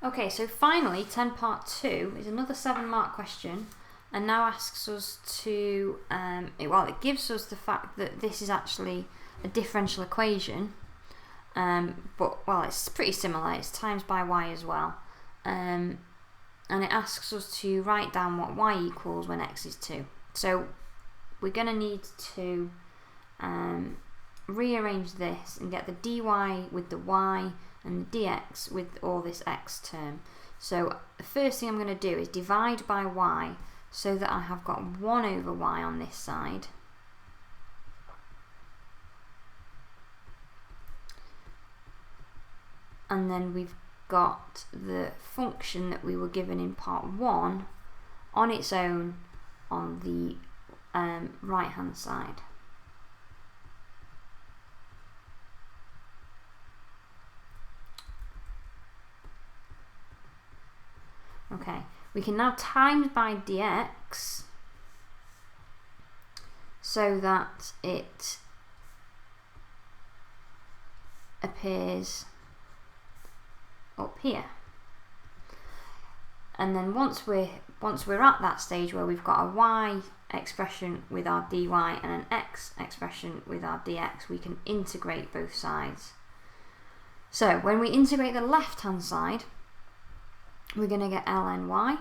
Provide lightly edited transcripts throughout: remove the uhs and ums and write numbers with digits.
Okay, so finally 10 part 2 is another 7-mark question, and now asks us to, it gives us the fact that this is actually a differential equation, but it's pretty similar, it's times by y as well, and it asks us to write down what y equals when x is 2. So we're going to need to rearrange this and get the dy with the y and the dx with all this x term. So the first thing I'm going to do is divide by y so that I have got 1 over y on this side. And then we've got the function that we were given in part 1 on its own on the right hand side. Okay, we can now times by dx so that it appears up here. And then once we're at that stage where we've got a y expression with our dy and an x expression with our dx, we can integrate both sides. So when we integrate the left hand side, we're going to get ln y.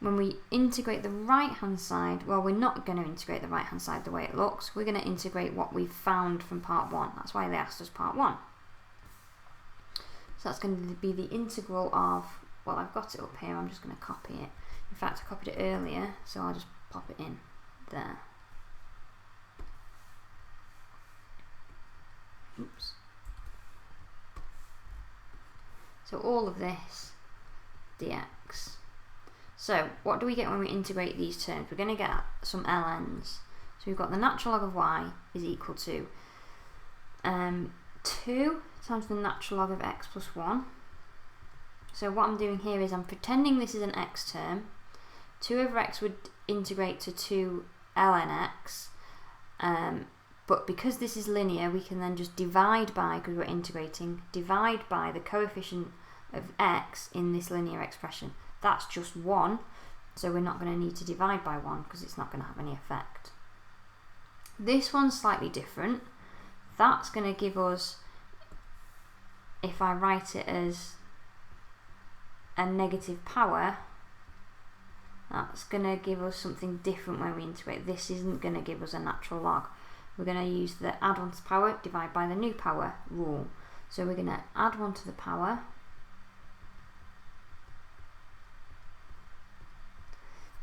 When we integrate the right hand side, well, we're not going to integrate the right hand side the way it looks. We're going to integrate what we've found from part 1. That's why they asked us part 1. So that's going to be the integral of, well, I've got it up here, I'm just going to copy it. In fact, I copied it earlier, so I'll just pop it in there. Oops. So all of this dx. So what do we get when we integrate these terms? We're going to get some ln's. So we've got the natural log of y is equal to 2 times the natural log of x plus 1. So what I'm doing here is I'm pretending this is an x term. 2 over x would integrate to 2 ln x. But because this is linear, we can then just divide by, because we're integrating, divide by the coefficient of x in this linear expression. That's just 1, so we're not going to need to divide by 1 because it's not going to have any effect. This one's slightly different. That's going to give us, if I write it as a negative power, that's going to give us something different when we integrate. This isn't going to give us a natural log. We're going to use the add 1 to the power, divide by the new power rule. So we're going to add 1 to the power,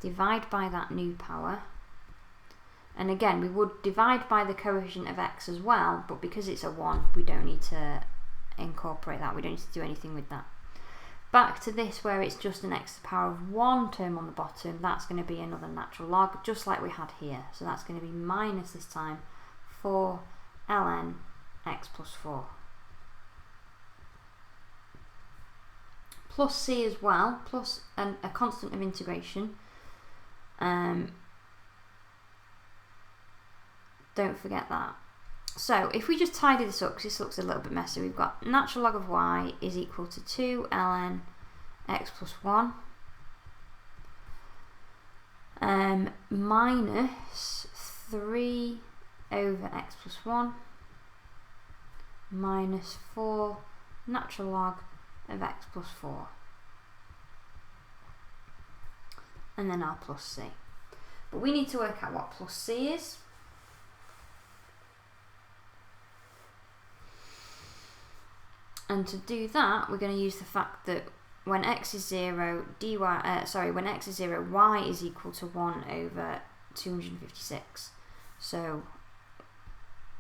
divide by that new power, and again we would divide by the coefficient of x as well, but because it's a 1 we don't need to incorporate that, we don't need to do anything with that. Back to this where it's just an x to the power of 1 term on the bottom, that's going to be another natural log just like we had here. So that's going to be minus this time 4 ln x plus 4. Plus c as well, plus a constant of integration. Don't forget that. So if we just tidy this up, because this looks a little bit messy, we've got natural log of y is equal to 2 ln x plus 1 minus 3 over x plus 1 minus 4 natural log of x plus 4, and then our plus c. But we need to work out what plus c is. And to do that, we're going to use the fact that when x is 0, when x is 0, y is equal to 1 over 256. So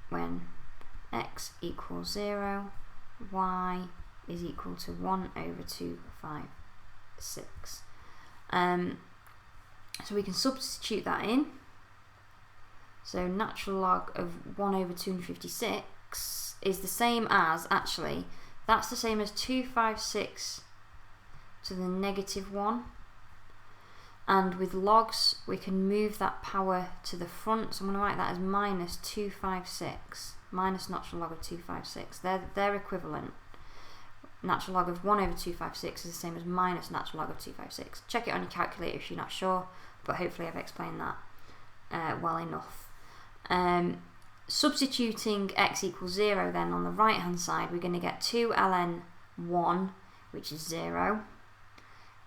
when x equals 0, y is equal to 1 over 256. So we can substitute that in. So natural log of 1 over 256 is the same as, actually, that's the same as 256 to the negative 1. And with logs, we can move that power to the front. So I'm going to write that as minus 256, minus natural log of 256. They're equivalent. natural log of 1 over 256 is the same as minus natural log of 256. Check it on your calculator if you're not sure, but hopefully I've explained that well enough. Substituting x equals 0 then on the right hand side, we're going to get 2 ln 1, which is 0.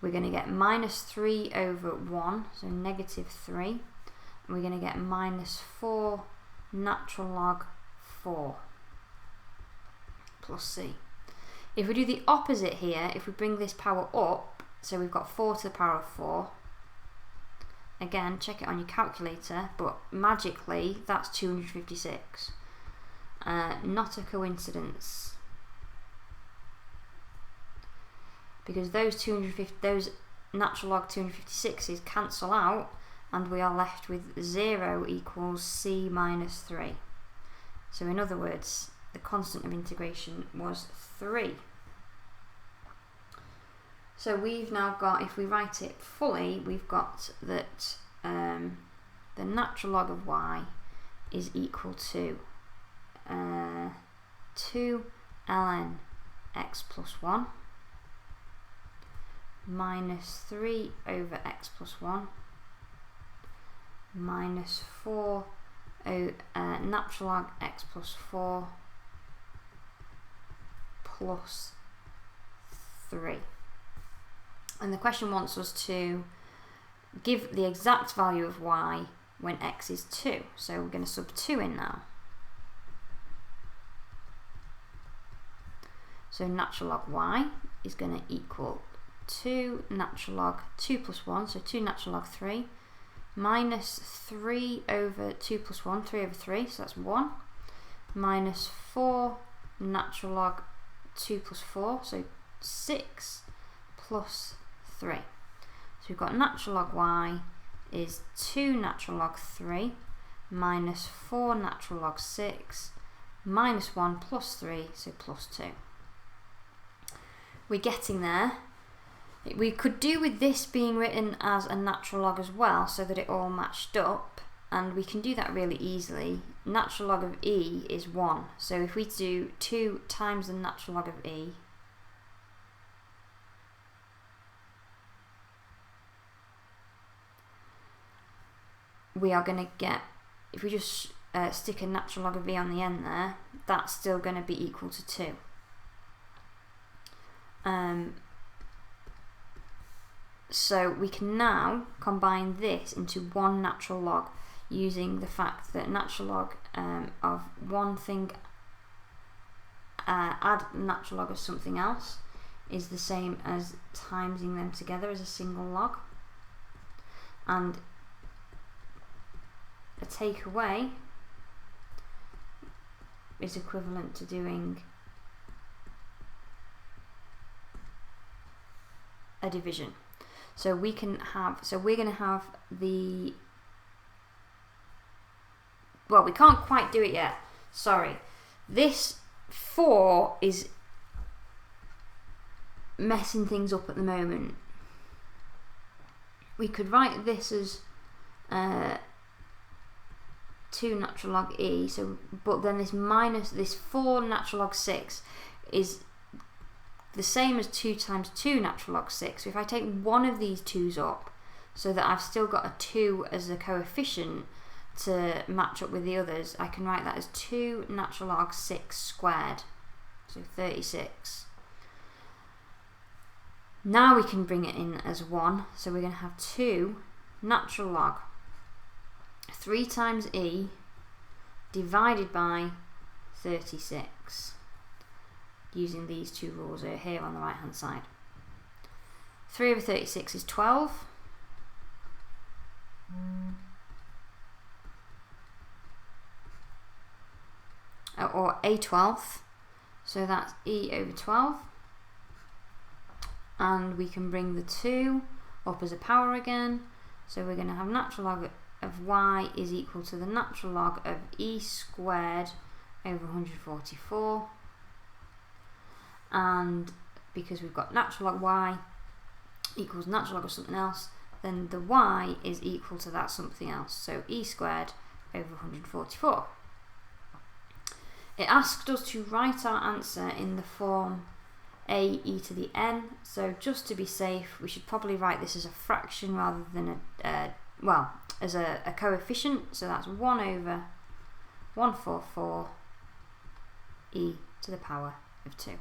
We're going to get minus 3 over 1, so negative 3. And we're going to get minus 4 natural log 4 plus c. If we do the opposite here, if we bring this power up, so we've got 4 to the power of 4, again, check it on your calculator, but magically that's 256. Not a coincidence. Because those natural log 256's cancel out, and we are left with 0 equals c minus 3. So in other words, the constant of integration was 3. So we've now got, if we write it fully, we've got that the natural log of y is equal to 2 ln x plus 1 minus 3 over x plus 1 minus 4 natural log x plus 4 plus 3. And the question wants us to give the exact value of y when x is 2. So we're going to sub 2 in now. So natural log y is going to equal 2 natural log 2 plus 1, so 2 natural log 3, minus 3 over 2 plus 1, 3 over 3, so that's 1, minus 4 natural log 2 plus 4, so 6, plus 3. So we've got natural log y is 2 natural log 3 minus 4 natural log 6 minus 1 plus 3, so plus 2. We're getting there. We could do with this being written as a natural log as well, so that it all matched up, and we can do that really easily. Natural log of e is 1, so if we do 2 times the natural log of e, we are going to get, if we just stick a natural log of e on the end there, that's still going to be equal to 2. So we can now combine this into one natural log using the fact that natural log of one thing add natural log of something else is the same as timesing them together as a single log. And a takeaway is equivalent to doing a division. So we can have, so we're going to have the, well, we can't quite do it yet, sorry. This 4 is messing things up at the moment. We could write this as 2 natural log e, so, but then this minus, this 4 natural log 6 is the same as 2 times 2 natural log 6. So if I take one of these 2's up, so that I've still got a 2 as a coefficient to match up with the others, I can write that as 2 natural log 6 squared, so 36. Now we can bring it in as 1, so we're going to have 2 natural log 3 times e divided by 36. Using these 2 rules here on the right hand side. 3 over 36 is 12. Or a 12th. So that's e over 12. And we can bring the 2 up as a power again. So we're going to have natural log of y is equal to the natural log of e squared over 144. And because we've got natural log y equals natural log of something else, then the y is equal to that something else, so e squared over 144. It asked us to write our answer in the form a e to the n. So just to be safe, we should probably write this as a fraction rather than as a coefficient. So that's 1 over 144 e to the power of 2.